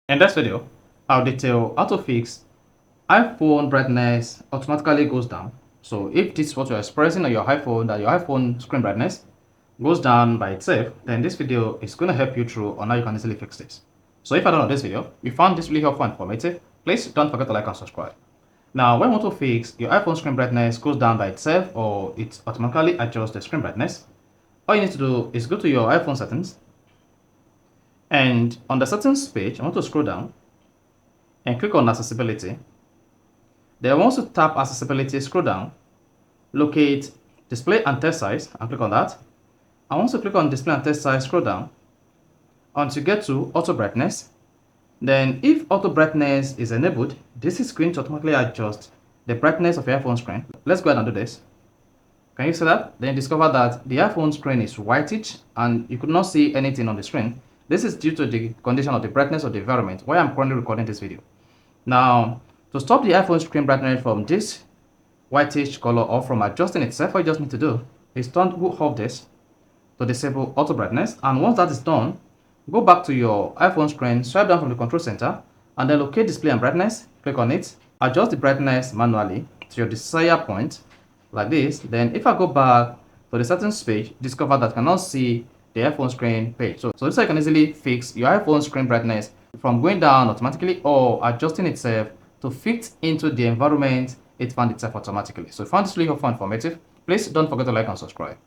In this video, I'll detail how to fix iPhone brightness automatically goes down. So if this is what you're experiencing on your iPhone, that your iPhone screen brightness goes down by itself, then this video is going to help you through on how you can easily fix this. So if I don't know this video, you found this really helpful and informative, please don't forget to like and subscribe. Now, when you want to fix your iPhone screen brightness goes down by itself or it automatically adjusts the screen brightness, all you need to do is go to your iPhone settings, and on the settings page, I want to scroll down and click on accessibility. Then once you tap accessibility, scroll down, locate display and text size and click on that. And once you click on display and text size, scroll down until you get to auto brightness. Then if auto brightness is enabled, this is going to automatically adjust the brightness of your iPhone screen. Let's go ahead and do this. Can you see that? Then you discover that the iPhone screen is whitish and you could not see anything on the screen. This is due to the condition of the brightness of the environment where I'm currently recording this video. Now, to stop the iPhone screen brightness from this whitish color or from adjusting itself, what you just need to do is turn off this to disable auto brightness. And once that is done, go back to your iPhone screen, swipe down from the control center, and then locate display and brightness, click on it, adjust the brightness manually to your desired point, like this. Then if I go back to the settings page, discover that I cannot see the iPhone screen page. So this way you can easily fix your iPhone screen brightness from going down automatically or adjusting itself to fit into the environment it found itself automatically. So if you found this really helpful and informative, please don't forget to like and subscribe.